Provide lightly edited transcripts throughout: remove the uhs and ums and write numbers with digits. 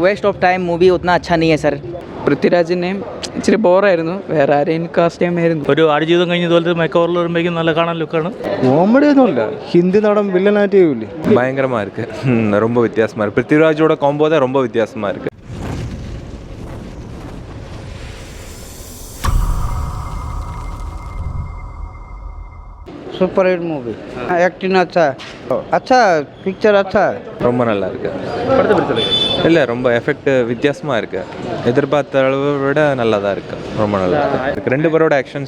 Waste of time movie ഉतना अच्छा नहीं है सर. പൃഥ്വിരാജിനെയും ഇച്ചിരി ബോറായിരുന്നു, വേറെ ആരെയും കാസ്റ്റ് ചെയ്യാമായിരുന്നു. ഒരു ആടുജീവിതം കഴിഞ്ഞ ഇതുപോലത്തെ മേക്കോവറിൽ വരുമ്പോഴേക്കും നല്ല കാണാൻ ലുക്കാണ്. കോമഡി ഒന്നുമില്ല, ഹിന്ദി നടൻ വില്ലനായിട്ട് ചെയ്യൂലേ, பயங்கரமாக இருக்குது, ரொம்ப வித்தியாசமாக இருக்குது. பிருத்திவிராஜோட காம்போ தான் ரொம்ப வித்தியாசமாக இருக்குது. सुपर हिट मूवी, एक्टिंग अच्छा पिक्चर अच्छा है. ரொம்ப நல்லா இருக்கு. இல்லை, ரொம்ப எஃபெக்ட் வித்தியாசமாக இருக்குது. எதிர்பார்த்த அளவை விட நல்லா தான் இருக்குது. ரொம்ப நல்லா இருக்கு. ரெண்டு பேரோட ஆக்ஷன்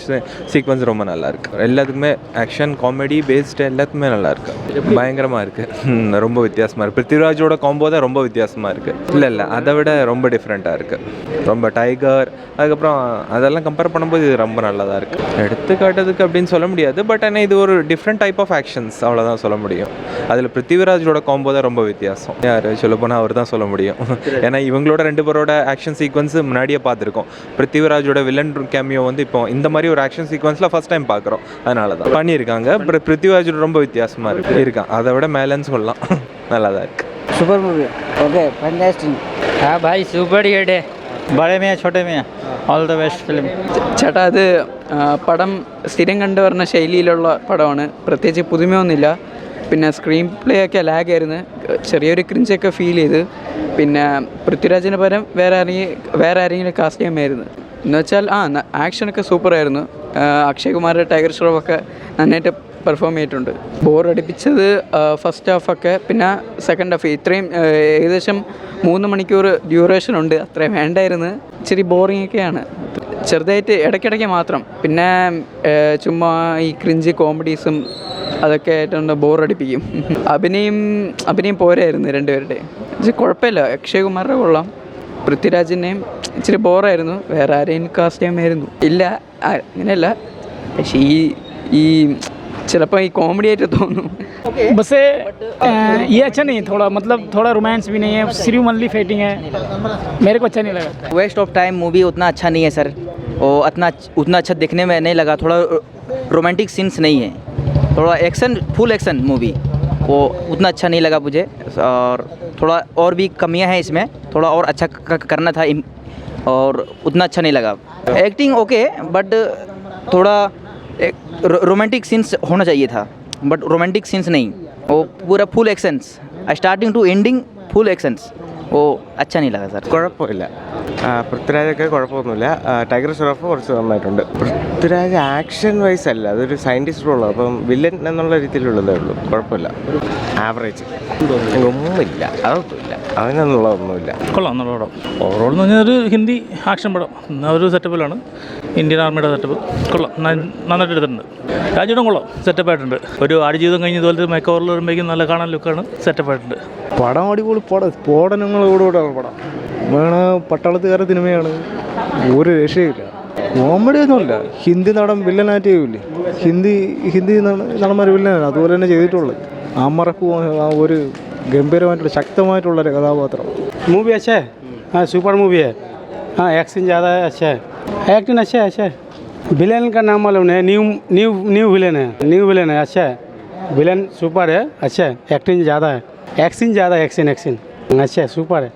சீக்வன்ஸ் ரொம்ப நல்லா இருக்குது. எல்லாத்துக்குமே ஆக்ஷன் காமெடி பேஸ்டு எல்லாத்துக்குமே நல்லா இருக்குது. பயங்கரமாக இருக்குது, ரொம்ப வித்தியாசமாக இருக்குது. பிருத்திவிராஜோட காம்போ தான் ரொம்ப வித்தியாசமாக இருக்குது. இல்லை அதை விட ரொம்ப டிஃப்ரெண்ட்டாக இருக்குது. ரொம்ப டைகர் அதுக்கப்புறம் அதெல்லாம் கம்பேர் பண்ணும்போது இது ரொம்ப நல்லா தான் இருக்குது. எடுத்துக்காட்டுறதுக்கு அப்படின்னு சொல்ல முடியாது, பட் ஆனால் இது ஒரு டிஃப்ரெண்ட் டைப் ஆஃப் ஆக்ஷன்ஸ், அவ்வளோதான் சொல்ல முடியும். அதில் பிருத்திவிராஜோட காம்போ தான் ரொம்ப வித்தியாசம். யார் சொல்லப்போனால் அவர் தான் சொல்ல முடியும். ஏன்னா இவங்களோட ரெண்டு பேரோட ஆக்ஷன் சீக்வன்ஸ் முன்னாடியே பார்த்துருக்கோம். பிருத்திவிராஜோட வில்லன் கேமியோ வந்து இப்போ இந்த மாதிரி ஒரு ஆக்ஷன் சீக்வன்ஸில் ஃபஸ்ட் டைம் பார்க்குறோம். அதனால தான் பண்ணியிருக்காங்க. பிருத்திவிராஜோட ரொம்ப வித்தியாசமாக இருக்கான், அதை விட மேலேன்னு சொல்லலாம். நல்லா தான் இருக்குது. Super movie okay fantastic. हाँ भाई सुपर हिट है, बड़े में छोटे में ഓൾ ദ ബെസ്റ്റ് ഫിലിം. ചേട്ടാ, അത് പടം സ്ഥിരം കണ്ടുവരുന്ന ശൈലിയിലുള്ള പടമാണ്, പ്രത്യേകിച്ച് പുതുമയൊന്നുമില്ല. പിന്നെ സ്ക്രീൻ പ്ലേ ഒക്കെ ലാഗായിരുന്നു, ചെറിയൊരു ക്രിഞ്ചൊക്കെ ഫീൽ ചെയ്ത്. പിന്നെ പൃഥ്വിരാജിന് പകരം വേറെ ആരെങ്കിലും കാസ്റ്റ് ചെയ്യാമായിരുന്നു. എന്ന് വെച്ചാൽ ആക്ഷനൊക്കെ സൂപ്പറായിരുന്നു. അക്ഷയ് കുമാറിൻ്റെ ടൈഗർ ഷ്രോഫൊക്കെ നന്നായിട്ട് പെർഫോം ചെയ്തിട്ടുണ്ട്. ബോറടിപ്പിച്ചത് ഫസ്റ്റ് ഹാഫൊക്കെ, പിന്നെ സെക്കൻഡ് ഹാഫ് ഇത്രയും ഏകദേശം 3 മണിക്കൂർ ഡ്യൂറേഷൻ ഉണ്ട്, അത്രയും വേണ്ടായിരുന്നു. ഇച്ചിരി ബോറിംഗ് ഒക്കെയാണ്, ചെറുതായിട്ട് ഇടയ്ക്കിടയ്ക്ക് മാത്രം. പിന്നെ ചുമ്മാ ഈ ക്രിഞ്ച് കോമഡീസും അതൊക്കെ ആയിട്ടുണ്ട്, ബോറടിപ്പിക്കും. അഭിനയം പോരായിരുന്നു രണ്ടുപേരുടെ. കുഴപ്പമില്ല, അക്ഷയ് കുമാറിൻ്റെ കൊള്ളാം. പൃഥ്വിരാജിനെയും ഇച്ചിരി ബോറായിരുന്നു, വേറെ ആരെയും കാസ്റ്റ് ചെയ്യാമായിരുന്നു. ഇല്ല അങ്ങനെയല്ല, പക്ഷേ ഈ ചിലപ്പോൾ ഈ കോമഡി ആയിട്ട് തോന്നും. बस ये अच्छा नहीं है, थोड़ा रोमांस भी नहीं है, सिर्फ ओनली फाइटिंग है, मेरे को अच्छा नहीं लगा. वेस्ट ऑफ टाइम मूवी उतना अच्छा नहीं है सर, और उतना अच्छा देखने में नहीं लगा. थोड़ा रोमांटिक सीन्स नहीं है, थोड़ा एक्शन, फुल एक्शन मूवी, वो उतना अच्छा नहीं लगा मुझे. और थोड़ा और भी कमियां हैं इसमें, थोड़ा और अच्छा करना था, और उतना अच्छा नहीं लगा. एक्टिंग ओके, बट थोड़ा रोमांटिक सीन्स होना चाहिए था, बट रोमांटिक सीन्स नहीं. वो पूरा full actions, starting to ending full actions, वो अच्छा नहीं लगा सर. കുഴപ്പമില്ല. പൃഥ്വിരാജൊക്കെ കുഴപ്പമൊന്നുമില്ല. ടൈഗർ ഷ്രോഫ് കുറച്ച് നന്നായിട്ടുണ്ട്. പൃഥ്വിരാജ് ആക്ഷൻ വൈസ് അല്ല, അതൊരു സയൻറ്റിസ്റ്റ് റോളാണ്, അപ്പം വില്ലൻ എന്നുള്ള രീതിയിലുള്ളതേ ഉള്ളൂ. കുഴപ്പമില്ല, ആവറേജ്, ഒന്നുമില്ല, അതൊന്നുമില്ല, അതിനൊന്നുള്ളതൊന്നുമില്ല. കൊള്ളാം, നല്ല പടം. ഓവറോൾ എന്ന് പറഞ്ഞാൽ ഒരു ഹിന്ദി ആക്ഷൻ പടം, ഒരു സെറ്റപ്പിലാണ്. ഇന്ത്യൻ ആർമിയുടെ സെറ്റപ്പ് കൊള്ളാം, നന്നായിട്ട് എടുത്തിട്ടുണ്ട്. രാജ്യവും കൊള്ളാം, സെറ്റപ്പായിട്ടുണ്ട്. ഒരു ആടുജീവിതം കഴിഞ്ഞ ഇതുപോലത്തെ മേക്കോവറിൽ വരുമ്പോഴേക്കും നല്ല കാണാൻ ലുക്കാണ്, സെറ്റപ്പായിട്ടുണ്ട്. പടം അടിപൊളി പടം, സ്ഫോടനങ്ങളോടുകൂടെയുള്ള പടം. വേണ പട്ടാളത്തുകാരുടെ സിനിമയാണ്, ഒരു രക്ഷയില്ല. കോമഡി ഒന്നുമില്ല, ഹിന്ദി നടൻ വില്ലനായിട്ട് ചെയ്യൂലേ, ഹിന്ദി നടന്മാർ വില്ലനാണ്, അതുപോലെ തന്നെ ചെയ്തിട്ടുള്ളത്. അമറക്ക് ഒരു ഗംഭീരമായിട്ടുള്ള ശക്തമായിട്ടുള്ള ഒരു കഥാപാത്രം. मूवी अच्छा है, हाँ सुपर मूवी है. हाँ एक्शन ज़्यादा है, अच्छा है, एक्टिंग अच्छा है. विलेन का नाम मालूम है, न्यू विलेन है, अच्छा है. विलेन सुपर है, अच्छा है. एक्टिंग ज़्यादा है, एक्शन ज़्यादा, एक्शन अच्छा है, सुपर है.